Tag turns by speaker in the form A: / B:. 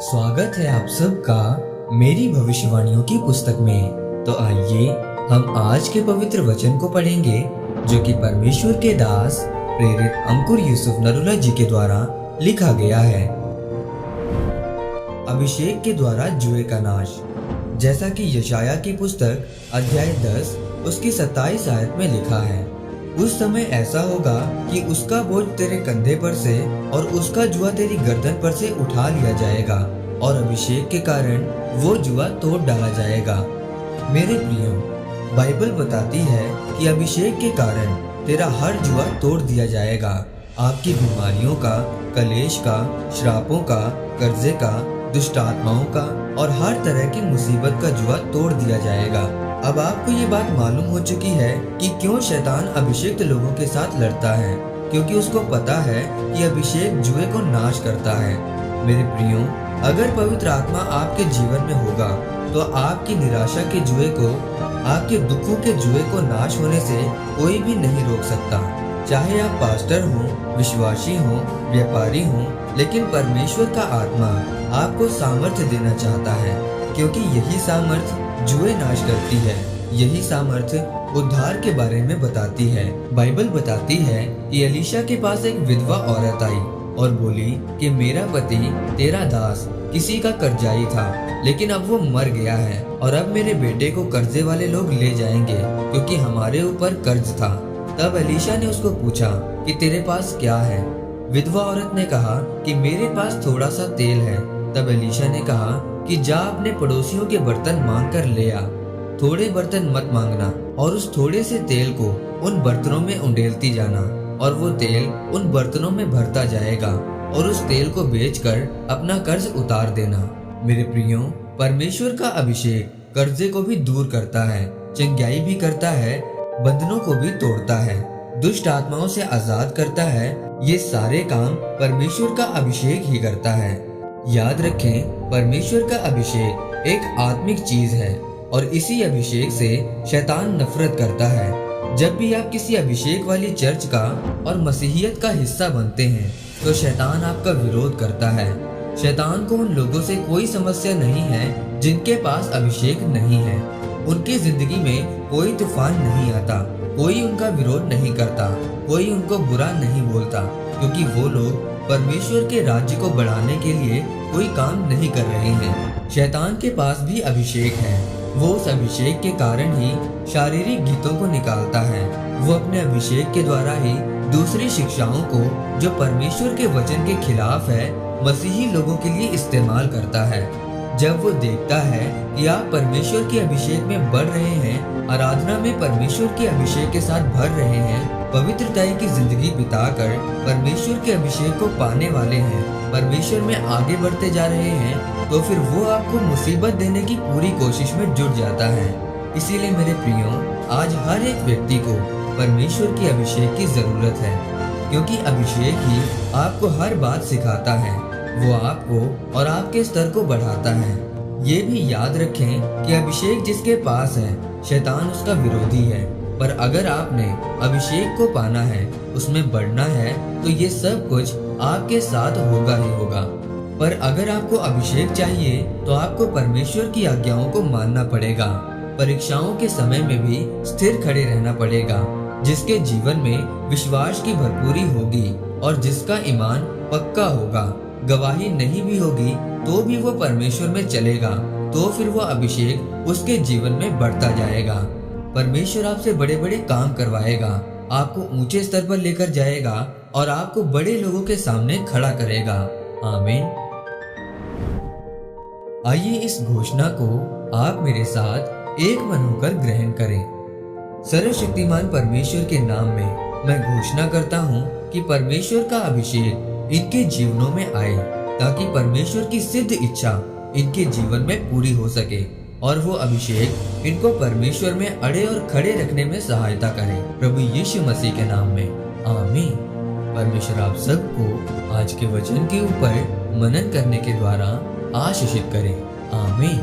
A: स्वागत है आप सबका मेरी भविष्यवाणियों की पुस्तक में। तो आइए हम आज के पवित्र वचन को पढ़ेंगे जो कि परमेश्वर के दास प्रेरित अंकुर यूसुफ नरुला जी के द्वारा लिखा गया है। अभिषेक के द्वारा जुए का नाश। जैसा कि यशाया की पुस्तक अध्याय 10 उसकी 27 आयत में लिखा है, उस समय ऐसा होगा कि उसका बोझ तेरे कंधे पर से और उसका जुआ तेरी गर्दन पर से उठा लिया जाएगा और अभिषेक के कारण वो जुआ तोड़ डाला जाएगा। मेरे प्रियो, बाइबल बताती है कि अभिषेक के कारण तेरा हर जुआ तोड़ दिया जाएगा। आपकी बीमारियों का, कलेश का, श्रापों का, कर्जे का, दुष्ट आत्माओं का और हर तरह की मुसीबत का जुआ तोड़ दिया जाएगा। अब आपको ये बात मालूम हो चुकी है कि क्यों शैतान अभिषेक लोगों के साथ लड़ता है, क्योंकि उसको पता है कि अभिषेक जुए को नाश करता है। मेरे प्रियो, अगर पवित्र आत्मा आपके जीवन में होगा तो आपकी निराशा के जुए को, आपके दुखों के जुए को नाश होने से कोई भी नहीं रोक सकता। चाहे आप पास्टर हो, विश्वासी हो, व्यापारी हो, लेकिन परमेश्वर का आत्मा आपको सामर्थ्य देना चाहता है, क्योंकि यही सामर्थ्य जुए नाश करती है। यही सामर्थ्य उद्धार के बारे में बताती है। बाइबल बताती है कि एलीशा के पास एक विधवा औरत आई और बोली कि मेरा पति तेरा दास किसी का कर्जाई था, लेकिन अब वो मर गया है और अब मेरे बेटे को कर्जे वाले लोग ले जाएंगे क्योंकि हमारे ऊपर कर्ज था। तब एलीशा ने उसको पूछा कि तेरे पास क्या है? विधवा औरत ने कहा कि मेरे पास थोड़ा सा तेल है। तब एलीशा ने कहा कि जा अपने पड़ोसियों के बर्तन मांग कर ले आ, थोड़े बर्तन मत मांगना, और उस थोड़े से तेल को उन बर्तनों में उंडेलती जाना और वो तेल उन बर्तनों में भरता जाएगा और उस तेल को बेचकर अपना कर्ज उतार देना। मेरे प्रियो, परमेश्वर का अभिषेक कर्जे को भी दूर करता है, चंगाई भी करता है, बंधनों को भी तोड़ता है, दुष्ट आत्माओं से आजाद करता है। ये सारे काम परमेश्वर का अभिषेक ही करता है। याद रखें, परमेश्वर का अभिषेक एक आत्मिक चीज है और इसी अभिषेक से शैतान नफरत करता है। जब भी आप किसी अभिषेक वाली चर्च का और मसीहियत का हिस्सा बनते हैं तो शैतान आपका विरोध करता है। शैतान को उन लोगों से कोई समस्या नहीं है जिनके पास अभिषेक नहीं है। उनकी जिंदगी में कोई तूफान नहीं आता, कोई उनका विरोध नहीं करता, कोई उनको बुरा नहीं बोलता, क्योंकि वो लोग परमेश्वर के राज्य को बढ़ाने के लिए कोई काम नहीं कर रहे हैं। शैतान के पास भी अभिषेक है। वो उस अभिषेक के कारण ही शारीरिक गीतों को निकालता है। वो अपने अभिषेक के द्वारा ही दूसरी शिक्षाओं को जो परमेश्वर के वचन के खिलाफ है, मसीही लोगों के लिए इस्तेमाल करता है। जब वो देखता है कि आप परमेश्वर के अभिषेक में बढ़ रहे हैं, आराधना में परमेश्वर के अभिषेक के साथ भर रहे हैं, पवित्रताई की जिंदगी बिताकर परमेश्वर के अभिषेक को पाने वाले हैं, परमेश्वर में आगे बढ़ते जा रहे हैं, तो फिर वो आपको मुसीबत देने की पूरी कोशिश में जुट जाता है। इसीलिए मेरे प्रियो, आज हर एक व्यक्ति को परमेश्वर की अभिषेक की जरूरत है, क्योंकि अभिषेक ही आपको हर बात सिखाता है। वो आपको और आपके स्तर को बढ़ाता है। ये भी याद रखें कि अभिषेक जिसके पास है, शैतान उसका विरोधी है। पर अगर आपने अभिषेक को पाना है, उसमें बढ़ना है, तो ये सब कुछ आपके साथ होगा ही होगा। पर अगर आपको अभिषेक चाहिए तो आपको परमेश्वर की आज्ञाओं को मानना पड़ेगा। परीक्षाओं के समय में भी स्थिर खड़े रहना पड़ेगा। जिसके जीवन में विश्वास की भरपूरी होगी और जिसका ईमान पक्का होगा, गवाही नहीं भी होगी तो भी वो परमेश्वर में चलेगा, तो फिर वो अभिषेक उसके जीवन में बढ़ता जाएगा। परमेश्वर आपसे बड़े बड़े काम करवाएगा, आपको ऊंचे स्तर पर लेकर जाएगा और आपको बड़े लोगों के सामने खड़ा करेगा। आमीन। आइए इस घोषणा को आप मेरे साथ एक मन होकर ग्रहण करें। सर्वशक्तिमान परमेश्वर के नाम में मैं घोषणा करता हूँ कि परमेश्वर का अभिषेक इनके जीवनों में आए, ताकि परमेश्वर की सिद्ध इच्छा इनके जीवन में पूरी हो सके और वो अभिषेक इनको परमेश्वर में अड़े और खड़े रखने में सहायता करे, प्रभु यीशु मसीह के नाम में। आमीन। परमेश्वर आप सबको आज के वचन के ऊपर मनन करने के द्वारा आशीषित करे। आमीन।